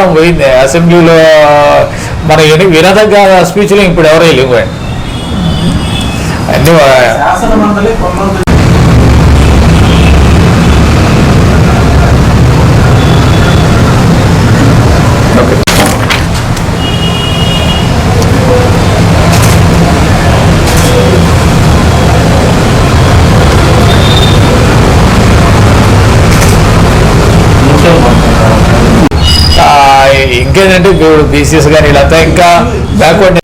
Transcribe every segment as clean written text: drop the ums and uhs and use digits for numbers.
కాలం పోయింది. అసెంబ్లీలో మన వినదగ్గ స్పీచ్లు ఇప్పుడు ఎవరో వెళ్ళిపోయాడు. అన్ని ఇంకేంటంటే ఇప్పుడు బీసీఎస్ కానీ వీళ్ళంతా ఇంకా బ్యాక్వర్డ్.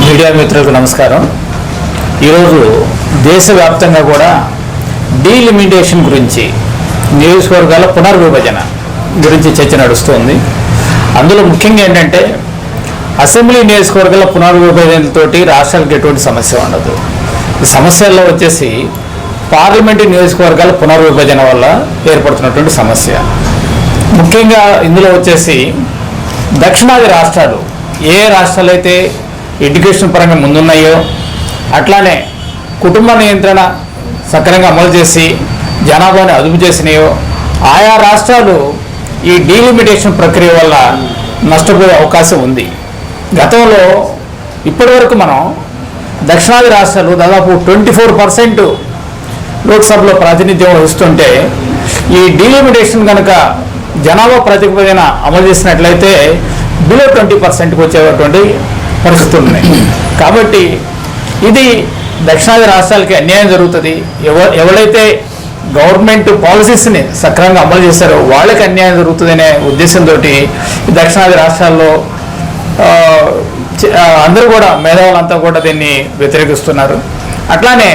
మీడియా మిత్రులకు నమస్కారం. ఈరోజు దేశవ్యాప్తంగా కూడా డీలిమిటేషన్ గురించి, నియోజకవర్గాల పునర్విభజన గురించి చర్చ నడుస్తుంది. అందులో ముఖ్యంగా ఏంటంటే అసెంబ్లీ నియోజకవర్గాల పునర్విభజనతోటి రాష్ట్రాలకు ఎటువంటి సమస్య ఉండదు. ఈ సమస్యల్లో వచ్చేసి పార్లమెంటు నియోజకవర్గాల పునర్విభజన వల్ల ఏర్పడుతున్నటువంటి సమస్య. ముఖ్యంగా ఇందులో వచ్చేసి దక్షిణాది రాష్ట్రాలు, ఏ రాష్ట్రాలు అయితే ఎడ్యుకేషన్ పరంగా ముందున్నాయో, అట్లానే కుటుంబ నియంత్రణ సక్రమంగా అమలు చేసి జనాభాని అదుపు చేసినాయో, ఆయా రాష్ట్రాలు ఈ డీలిమిటేషన్ ప్రక్రియ వల్ల నష్టపోయే అవకాశం ఉంది. గతంలో ఇప్పటి వరకు మనం దక్షిణాది రాష్ట్రాలు దాదాపు 24% లోక్సభలో ప్రాతినిధ్యం వహిస్తుంటే, ఈ డీలిమిటేషన్ కనుక జనాభా ప్రాతిపదికన అమలు చేసినట్లయితే బిలో 20%కి వచ్చేటువంటి పరిస్థితులు ఉన్నాయి. కాబట్టి ఇది దక్షిణాది రాష్ట్రాలకి అన్యాయం జరుగుతుంది. ఎవరైతే గవర్నమెంట్ పాలసీస్ని సక్రమంగా అమలు చేశారో వాళ్ళకి అన్యాయం జరుగుతుందనే ఉద్దేశంతో ఈ దక్షిణాది రాష్ట్రాల్లో అందరూ కూడా, మేధావులంతా కూడా దీన్ని వ్యతిరేకిస్తున్నారు. అట్లానే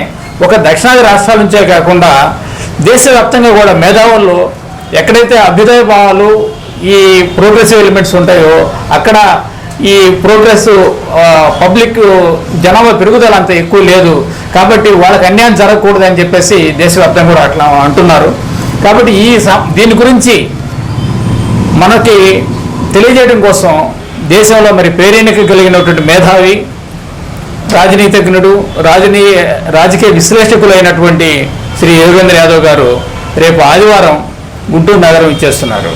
ఒక దక్షిణాది రాష్ట్రాల నుంచే కాకుండా దేశవ్యాప్తంగా కూడా మేధావుల్లో ఎక్కడైతే అభ్యుదయ భావాలు, ఈ ప్రోగ్రెసివ్ ఎలిమెంట్స్ ఉంటాయో అక్కడ ఈ ప్రోగ్రెస్ పబ్లిక్ జనాభా పెరుగుదల అంత ఎక్కువ లేదు. కాబట్టి వాళ్ళకి అన్యాయం జరగకూడదు అని చెప్పేసి దేశవ్యాప్తంగా కూడా అట్లా అంటున్నారు. కాబట్టి దీని గురించి మనకి తెలియజేయడం కోసం దేశంలో మరి పేరెన్నిక కలిగినటువంటి మేధావి, రాజనీతిజ్ఞుడు, రాజకీయ విశ్లేషకులు అయినటువంటి శ్రీ యోగేంద్ర యాదవ్ గారు రేపు ఆదివారం గుంటూరు నగరం ఇచ్చేస్తున్నారు.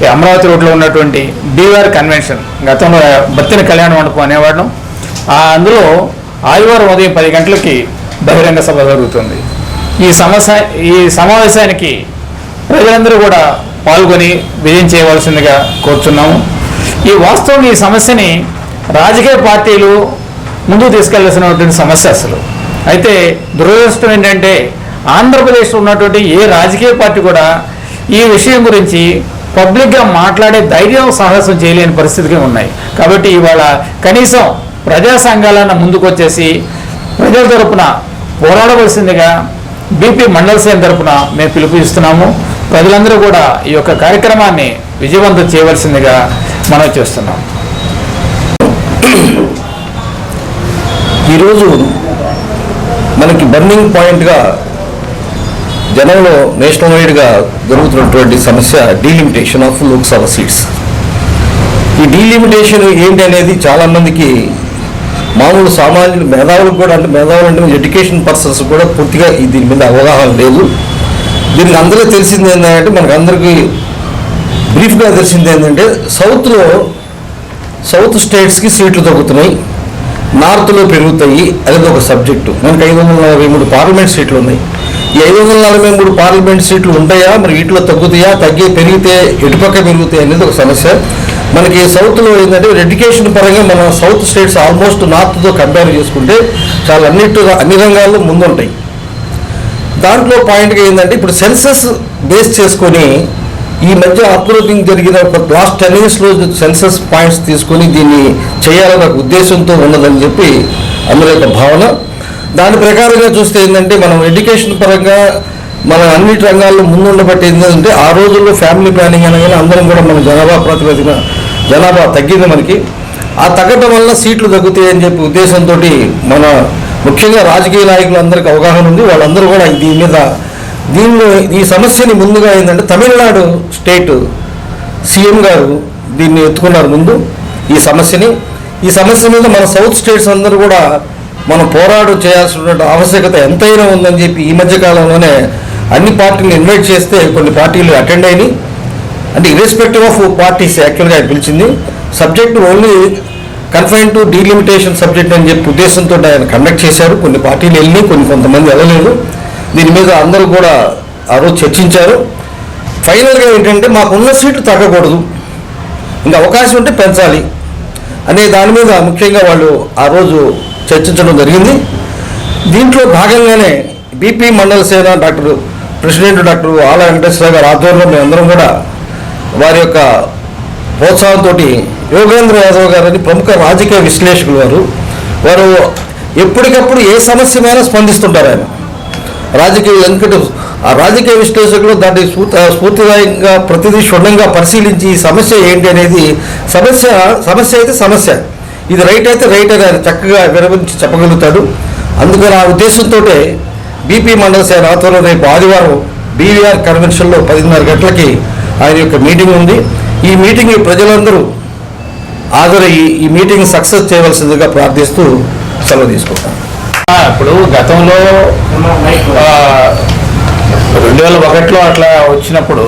ఈ అమరావతి రోడ్లో ఉన్నటువంటి డిఆర్ కన్వెన్షన్, గతంలో బత్తిన కళ్యాణ మండపం అనేవాళ్ళం, అందులో ఆదివారం ఉదయం 10 గంటలకి బహిరంగ సభ జరుగుతుంది. ఈ సమావేశానికి ప్రజలందరూ కూడా పాల్గొని విజయం చేయవలసిందిగా కోరుతున్నాము. వాస్తవం ఈ సమస్యని రాజకీయ పార్టీలు ముందుకు తీసుకెళ్లాల్సినటువంటి సమస్య అసలు. అయితే దురదృష్టం ఏంటంటే ఆంధ్రప్రదేశ్లో ఉన్నటువంటి ఏ రాజకీయ పార్టీ కూడా ఈ విషయం గురించి పబ్లిక్గా మాట్లాడే ధైర్యం, సాహసం చేయలేని పరిస్థితిగా ఉన్నాయి. కాబట్టి ఇవాళ కనీసం ప్రజా సంఘాలన్న ముందుకు వచ్చేసి ప్రజల తరపున పోరాడవలసిందిగా బీపీ మండల సేన తరపున మేము పిలుపునిస్తున్నాము. ప్రజలందరూ కూడా ఈ యొక్క కార్యక్రమాన్ని విజయవంతం చేయవలసిందిగా మనం చేస్తున్నాం. ఈరోజు మనకి బర్నింగ్ పాయింట్గా జనంలో నేషనల్ వైడ్గా జరుగుతున్నటువంటి సమస్య డీలిమిటేషన్ ఆఫ్ లోక్సభ సీట్స్. ఈ డీలిమిటేషన్ ఏంటి అనేది చాలామందికి, మామూలు సామాన్యులు, మేధావులకు కూడా, అంటే మేధావులు అంటే ఎడ్యుకేషన్ పర్సన్స్ కూడా పూర్తిగా దీని మీద అవగాహన లేదు. దీనికి అందరూ తెలిసింది ఏంటంటే, మనకు అందరికీ బ్రీఫ్గా తెలిసింది ఏంటంటే, సౌత్ స్టేట్స్కి సీట్లు తగ్గుతున్నాయి, నార్త్లో పెరుగుతాయి అనేది ఒక సబ్జెక్టు. మనకి 543 పార్లమెంట్ సీట్లు ఉన్నాయి. ఈ 543 పార్లమెంట్ సీట్లు ఉంటాయా, మరి వీటిలో తగ్గుతాయా, పెరిగితే ఎటుపక్క పెరుగుతాయి అనేది ఒక సమస్య. మనకి సౌత్లో ఏంటంటే ఎడ్యుకేషన్ పరంగా మన సౌత్ స్టేట్స్ ఆల్మోస్ట్ నార్త్తో కంపేర్ చేసుకుంటే చాలా అన్ని రంగాల్లో ముందుంటాయి. దాంట్లో పాయింట్గా ఏంటంటే, ఇప్పుడు సెన్సస్ బేస్ చేసుకొని ఈ మధ్య అప్రూవింగ్ జరిగిన లాస్ట్ 10 yearsలో సెన్సస్ పాయింట్స్ తీసుకొని దీన్ని చేయాలన్న ఉద్దేశంతో ఉన్నదని చెప్పి అందరి యొక్క భావన. దాని ప్రకారంగా చూస్తే ఏంటంటే, మనం ఎడ్యుకేషన్ పరంగా మన అన్నిటి రంగాల్లో ముందుండబట్టి ఏంటంటే, ఆ రోజుల్లో ఫ్యామిలీ ప్లానింగ్ అనగానే అందరం కూడా మన జనాభా తగ్గింది మనకి. ఆ తగ్గడం వల్ల సీట్లు తగ్గుతాయని చెప్పి ఉద్దేశంతో మన ముఖ్యంగా రాజకీయ నాయకులు అందరికీ అవగాహన ఉంది. వాళ్ళందరూ కూడా ఈ సమస్యని ముందుగా ఏంటంటే, తమిళనాడు స్టేట్ సీఎం గారు దీన్ని ఎత్తుకున్నారు ముందు ఈ సమస్య మీద. మన సౌత్ స్టేట్స్ అందరూ కూడా మనం పోరాటం చేయాల్సిన ఆవశ్యకత ఎంతైనా ఉందని చెప్పి ఈ మధ్య కాలంలోనే అన్ని పార్టీలు ఇన్వైట్ చేస్తే కొన్ని పార్టీలు అటెండ్ అయినాయి. అంటే ఇర్రెస్పెక్టివ్ ఆఫ్ పార్టీస్ యాక్చువల్గా ఆయన పిలిచింది. Subject only confine to delimitation subject అని చెప్పి ఉద్దేశంతో ఆయన కండక్ట్ చేశారు. కొన్ని పార్టీలు వెళ్ళి కొంతమంది వెళ్ళలేదు. దీని మీద అందరూ కూడా ఆ రోజు చర్చించారు. ఫైనల్గా ఏంటంటే మాకున్న సీట్లు తగ్గకూడదు, ఇంకా అవకాశం ఉంటే పెంచాలి అనే దాని మీద ముఖ్యంగా వాళ్ళు ఆ రోజు చర్చించడం జరిగింది. దీంట్లో భాగంగానే బీపీ మండల సేన ప్రెసిడెంట్ డాక్టర్ ఆల వెంకటేశ్వర గారి ఆధ్వర్యంలో మేమందరం కూడా వారి యొక్క ప్రోత్సాహంతో యోగేంద్ర యాదవ్ గారని ప్రముఖ రాజకీయ విశ్లేషకులు వారు ఎప్పటికప్పుడు ఏ సమస్య మీద స్పందిస్తుంటారు. ఆయన రాజకీయ విశ్లేషకులు దాన్ని స్ఫూర్తిదాయకంగా ప్రతిదీ క్షుణ్ణంగా పరిశీలించి ఈ సమస్య ఏంటి అనేది సమస్య అయితే సమస్య, ఇది రైట్ అయితే రైట్ అని ఆయన చక్కగా వివరించి చెప్పగలుగుతాడు. అందుకని ఆ ఉద్దేశంతో బీపీ మండల సేన ఆధ్వర్యంలో రేపు ఆదివారం బీవీఆర్ కన్వెన్షన్లో 10:30 గంటలకి ఆయన యొక్క మీటింగ్ ఉంది. ఈ మీటింగ్ ప్రజలందరూ హాజరయ్యి ఈ మీటింగ్ సక్సెస్ చేయవలసిందిగా ప్రార్థిస్తూ సెలవు తీసుకుంటాం. ఇప్పుడు గతంలో 2001లో అట్లా వచ్చినప్పుడు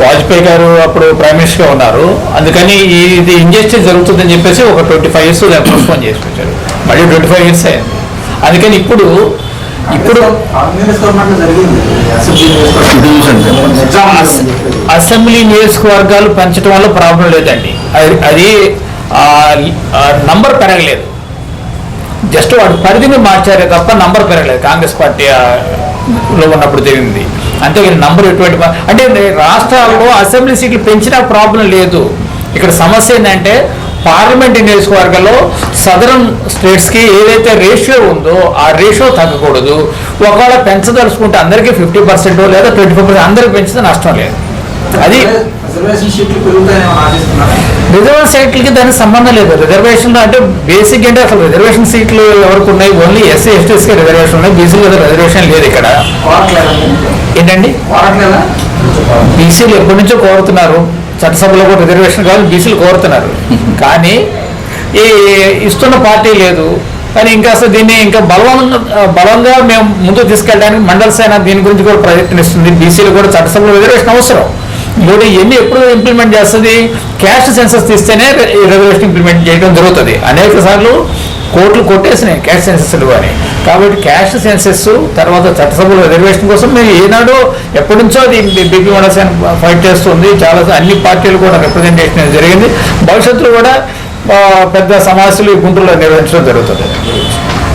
వాజ్పేయి గారు అప్పుడు ప్రైమ్ మినిస్టర్గా ఉన్నారు. అందుకని ఇది ఇంజస్టిస్ జరుగుతుందని చెప్పేసి ఒక 25 years పోస్ట్పోన్ చేసి వచ్చారు. మళ్ళీ 25 years అయింది. అందుకని ఇప్పుడు అసెంబ్లీ నియోజకవర్గాలు పెంచడం వల్ల ప్రాబ్లం లేదండి. అది నంబర్ పెరగలేదు, జస్ట్ వాడు పరిధిని మార్చారే తప్ప నంబర్ పెరగలేదు. కాంగ్రెస్ పార్టీలో ఉన్నప్పుడు జరిగింది. అంతేగాని నంబర్ ఎటువంటి అంటే రాష్ట్రాల్లో అసెంబ్లీ సీట్లు పెంచినా ప్రాబ్లం లేదు. ఇక్కడ సమస్య ఏంటంటే పార్లమెంట్ నియోజకవర్గంలో సదరన్ స్టేట్స్కి ఏదైతే రేషియో ఉందో ఆ రేషియో తగ్గకూడదు. ఒకవేళ పెంచదలుచుకుంటే అందరికీ 50% లేదా 25% అందరికి పెంచితే నష్టం లేదు. అది రిజర్వేషన్ సీట్లకి దానికి సంబంధం లేదు. రిజర్వేషన్లో అంటే బేసిక్ అంటే అసలు రిజర్వేషన్ సీట్లు ఎవరికి ఉన్నాయి? ఓన్లీ ఎస్సీ ఎస్టీస్కి రిజర్వేషన్ ఉన్నాయి, బీసీలు రిజర్వేషన్ లేదు. ఇక్కడ ఏంటండి బీసీలు ఎప్పటి నుంచో కోరుతున్నారు, చట్టసభలో కూడా రిజర్వేషన్ కావాలి, బీసీలు కోరుతున్నారు. కానీ ఈ ఇస్తున్న పార్టీ లేదు. కానీ ఇంకా అసలు దీన్ని ఇంకా బలంగా మేము ముందుకు తీసుకెళ్ళడానికి మండల సేన దీని గురించి కూడా ప్రయత్నిస్తుంది. బీసీలు కూడా చట్టసభలో రిజర్వేషన్ అవసరం. ఇప్పుడు ఇవన్నీ ఎప్పుడు ఇంప్లిమెంట్ చేస్తుంది? క్యాస్ట్ సెన్సస్ తీస్తేనే రిజర్వేషన్ ఇంప్లిమెంట్ చేయడం జరుగుతుంది. అనేక సార్లు కోర్టులు కొట్టేసినాయి క్యాస్ట్ సెన్సెస్లు అని. కాబట్టి క్యాస్ట్ సెన్సెస్ తర్వాత చట్టసభలో రిజర్వేషన్ కోసం మేము ఏనాడు ఎప్పటి నుంచో అది బీపీ మండల సేన ఫైట్ చేస్తుంది. చాలా అన్ని పార్టీలు కూడా రిప్రజెంటేషన్ జరిగింది. భవిష్యత్తులో కూడా పెద్ద సమావేశాలు గుంటూరులో నిర్వహించడం జరుగుతుంది.